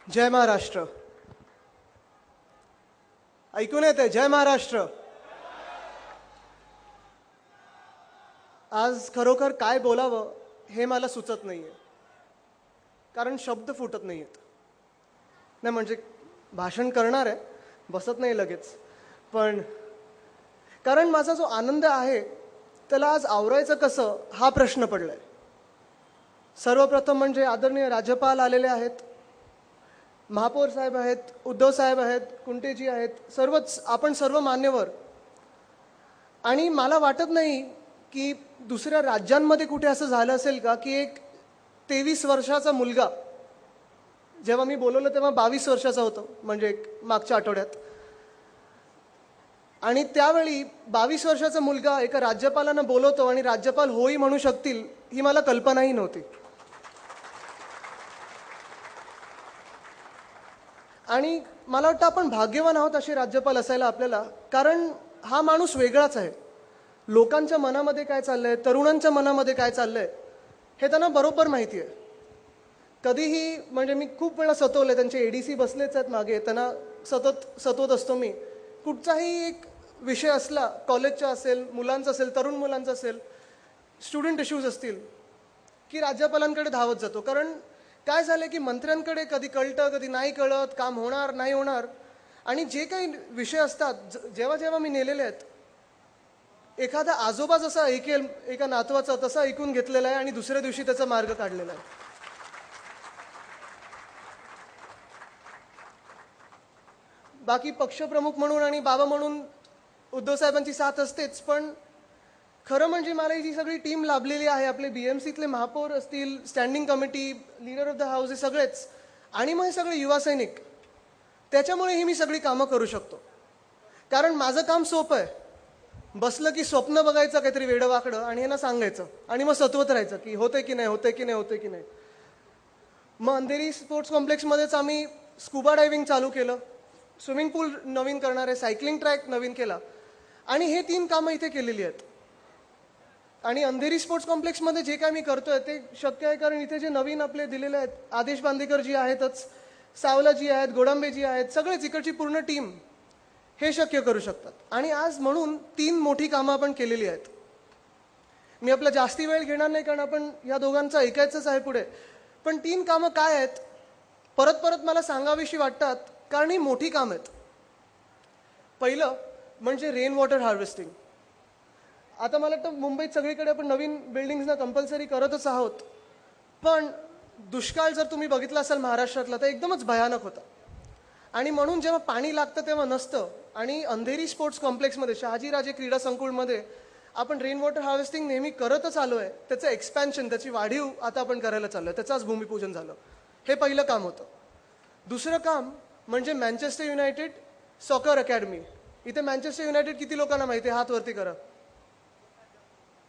जय महाराष्ट्र. ऐकून येते? जय महाराष्ट्र. आज खरोखर काय बोलावं हे मला सुचत नाहीये, कारण शब्द फुटत नाहीयेत. नाही म्हणजे भाषण करणार आहे, बसत नाही लगेच, पण कारण माझा जो आनंद आहे त्याला आज आवरायचं कसं हा प्रश्न पडलाय. सर्वप्रथम म्हणजे आदरणीय राज्यपाल आलेले आहेत, महापौर साहेब आहेत, उद्धव साहेब आहेत, कुंटेजी आहेत, सर्वच आपण सर्व मान्यवर. आणि मला वाटत नाही की दुसऱ्या राज्यांमध्ये कुठे असं झालं असेल का की एक 23 वर्षाचा मुलगा, जेव्हा मी बोलवलं तेव्हा 22 वर्षाचा होतो, म्हणजे मागच्या आठवड्यात, आणि त्यावेळी 22 वर्षाचा मुलगा एका राज्यपालांना बोलवतो आणि राज्यपाल होई म्हणू शकतील ही मला कल्पनाही नव्हती. आणि मला वाटतं आपण भाग्यवान आहोत असे राज्यपाल असायला आपल्याला, कारण हा माणूस वेगळाच आहे. लोकांच्या मनामध्ये काय चाललंय, तरुणांच्या मनामध्ये काय चाललंय हे त्यांना बरोबर माहिती आहे. कधीही म्हणजे मी खूप वेळा सतवले, त्यांचे एडीसी बसलेच आहेत मागे, त्यांना सतत सतवत असतो मी. कुठचाही एक विषय असला, कॉलेजचा असेल, मुलांचा असेल, तरुण मुलांचा असेल, स्टुडंट इश्यूज असतील, की राज्यपालांकडे धावत जातो. कारण काय झालं की मंत्र्यांकडे कधी कळतं कधी नाही कळत, काम होणार नाही होणार. आणि जे काही विषय असतात जेव्हा जेव्हा मी नेलेले आहेत, एखादा आजोबा जसा ऐकेल एका नातवाचा तसा ऐकून घेतलेला आहे आणि दुसऱ्या दिवशी त्याचा मार्ग काढलेला आहे. बाकी पक्षप्रमुख म्हणून आणि बाबा म्हणून उद्धव साहेबांची साथ असतेच, पण खरं म्हणजे मला ही जी सगळी टीम लाभलेली आहे, आपले बीएमसीतले महापौर असतील, standing committee, leader of the house, हे सगळेच, आणि मग हे सगळे युवा सैनिक, त्याच्यामुळे ही मी सगळी कामं करू शकतो. कारण माझं काम सोपं आहे. बसलं की स्वप्न बघायचं काहीतरी वेडवाकडं आणि यांना सांगायचं आणि मग सत्वत राहायचं की होतंय की नाही, होतंय की नाही, होतंय की नाही. मग अंधेरी स्पोर्ट्स कॉम्प्लेक्समध्येच आम्ही स्कुबा डायव्हिंग चालू केलं, स्विमिंग पूल नवीन करणार आहे, सायकलिंग ट्रॅक नवीन केला, आणि हे 3 कामं इथे केलेली आहेत. आणि अंधेरी स्पोर्ट्स कॉम्प्लेक्समध्ये जे काय मी करतोय ते शक्य आहे कारण इथे जे नवीन आपले दिलेले आहेत, आदेश बांदेकर जी आहेतच, सावलाजी आहेत, गोडांबेजी आहेत, सगळेच इकडची पूर्ण टीम हे शक्य करू शकतात. आणि आज म्हणून 3 मोठी कामं आपण केलेली आहेत. मी आपला जास्ती वेळ घेणार नाही कारण आपण या दोघांचं ऐकायचंच आहे पुढे. पण 3 कामं काय आहेत परत परत मला सांगावीशी वाटतात, कारण ही मोठी कामं आहेत. पहिलं म्हणजे रेन वॉटर हार्वेस्टिंग. आता मला वाटतं मुंबईत सगळीकडे आपण नवीन बिल्डिंग्सना कंपल्सरी करतच आहोत, पण दुष्काळ जर तुम्ही बघितला असाल महाराष्ट्रातला तर एकदमच भयानक होता. आणि म्हणून जेव्हा पाणी लागतं तेव्हा नसतं. आणि अंधेरी स्पोर्ट्स कॉम्प्लेक्समध्ये, शहाजीराजे क्रीडा संकुलमध्ये आपण रेन वॉटर हार्वेस्टिंग नेहमी करतच आलो आहे. त्याचं एक्सपॅन्शन, त्याची वाढीव आता आपण करायला चाललो आहे. त्याचं आज भूमिपूजन झालं. हे पहिलं काम होतं. दुसरं काम म्हणजे मँचेस्टर युनायटेड सॉकर अकॅडमी. इथे मँचेस्टर युनायटेड किती लोकांना माहिती आहे? हात वरती करा.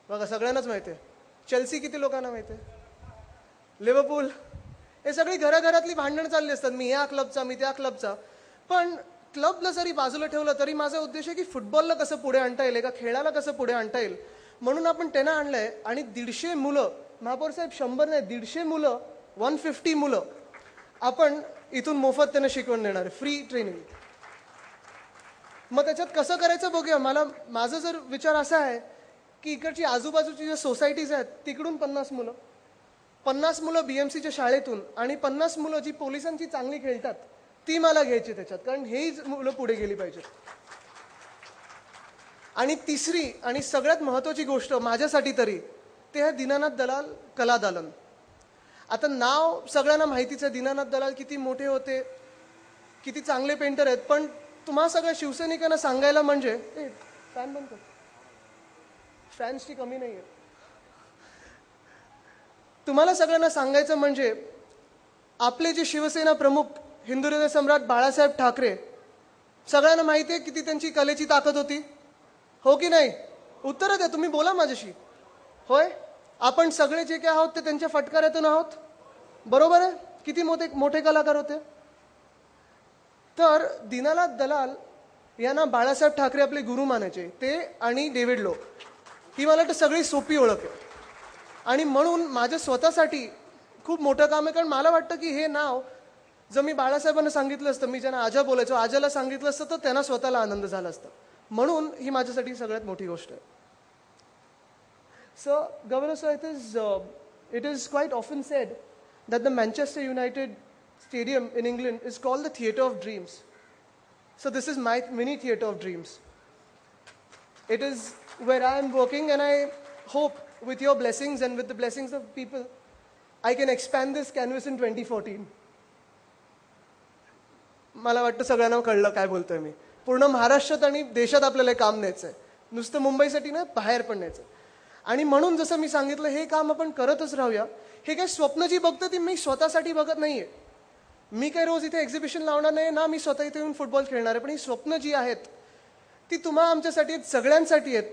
बघा, सगळ्यांनाच माहिती आहे. चेल्सी किती लोकांना माहिती आहे? लिव्हरपूल, हे सगळी घराघरातली भांडणं चालली असतात, मी या क्लबचा, मी त्या क्लबचा. पण क्लबला जरी बाजूला ठेवलं तरी माझा उद्देश आहे की फुटबॉलला कसं पुढे आणता येईल, एका खेळाला कसं पुढे आणता येईल. म्हणून आपण त्यांना आणलंय. आणि 150 मुलं, महापौर साहेब 100 नाही, 150 मुलं, 150 मुलं आपण इथून मोफत त्यांना शिकवण देणार आहे, फ्री ट्रेनिंग. मग त्याच्यात कसं करायचं बघूया. माझा जर विचार असा आहे की इकडची आजूबाजूची ज्या सोसायटीज आहेत तिकडून 50 मुलं बीएमसीच्या शाळेतून, आणि 50 मुलं जी पोलिसांची चांगली खेळतात ती मला घ्यायची त्याच्यात, कारण हेही मुलं पुढे गेली पाहिजेत. आणि तिसरी आणि सगळ्यात महत्त्वाची गोष्ट माझ्यासाठी तरी, ते आहे दीनानाथ दलाल कला दालन. आता नाव सगळ्यांना माहितीच आहे, दीनानाथ दलाल किती मोठे होते, किती चांगले पेंटर आहेत. पण तुम्हा सगळ्या शिवसैनिकांना सांगायला म्हणजे, फॅन बंद कर, फॅन्सची कमी नाही आहे. तुम्हाला सगळ्यांना सांगायचं म्हणजे, आपले जे शिवसेना प्रमुख हिंदू हृदय सम्राट बाळासाहेब ठाकरे, सगळ्यांना माहिती आहे किती त्यांची कलेची ताकद होती, हो की नाही? उत्तर द्या, तुम्ही बोला माझ्याशी. होय, आपण सगळे जे काय आहोत ते त्यांच्या फटकाऱ्यातून आहोत, बरोबर आहे? किती मोठे कलाकार होते. तर दीनानाथ दलाल यांना बाळासाहेब ठाकरे आपले गुरु मानायचे, ते आणि डेव्हिड लो. ही मला वाटतं सगळी सोपी ओळख आहे. आणि म्हणून माझ्या स्वतःसाठी खूप मोठं काम आहे, कारण मला वाटतं की हे नाव जर मी बाळासाहेबांना सांगितलं असतं, मी ज्यांना आजा बोलायचो, आजाला सांगितलं असतं तर त्यांना स्वतःला आनंद झाला असता. म्हणून ही माझ्यासाठी सगळ्यात मोठी गोष्ट आहे. So, Governor sir, it is quite often said that the Manchester United Stadium in England is called the Theatre of Dreams. So this is my mini theatre of dreams. It is where I am working, and I hope with your blessings and with the blessings of people, I can expand this canvas in 2014. मला वाटतं सगळ्यांना कळलं काय बोलतोय मी. पूर्ण महाराष्ट्रात आणि देशात आपल्याला काम न्यायचं आहे. नुसतं मुंबईसाठी ना, बाहेर पण न्यायचं. आणि म्हणून जसं मी सांगितलं, हे काम आपण करतच राहूया. हे काय स्वप्न जी बघतो ती मी स्वतःसाठी बघत नाहीये. मी काय रोज इथे एक्झिबिशन लावणार नाही ना, मी स्वतः इथे येऊन फुटबॉल खेळणार आहे. पण ही स्वप्न जी आहेत ती तुम्हा आमच्यासाठी आहेत, सगळ्यांसाठी आहेत.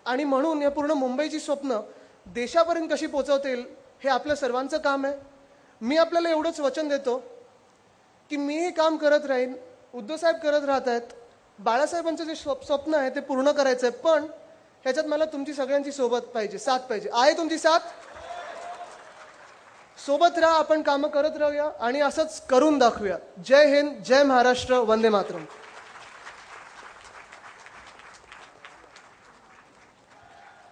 आणि म्हणून या पूर्ण मुंबईची स्वप्न देशापर्यंत कशी पोहोचवता येईल हे आपल्या सर्वांचं काम आहे. मी आपल्याला एवढंच वचन देतो की मी हे काम करत राहीन, उद्धव साहेब करत राहत आहेत. बाळासाहेबांचं जे स्वप्न आहे ते पूर्ण करायचं आहे. पण ह्याच्यात मला तुमची सगळ्यांची सोबत पाहिजे, साथ पाहिजे. आहे तुमची साथ? सोबत राहा, आपण कामं करत राहूया आणि असंच करून दाखवूया. जय हिंद, जय महाराष्ट्र, वंदे मातरम.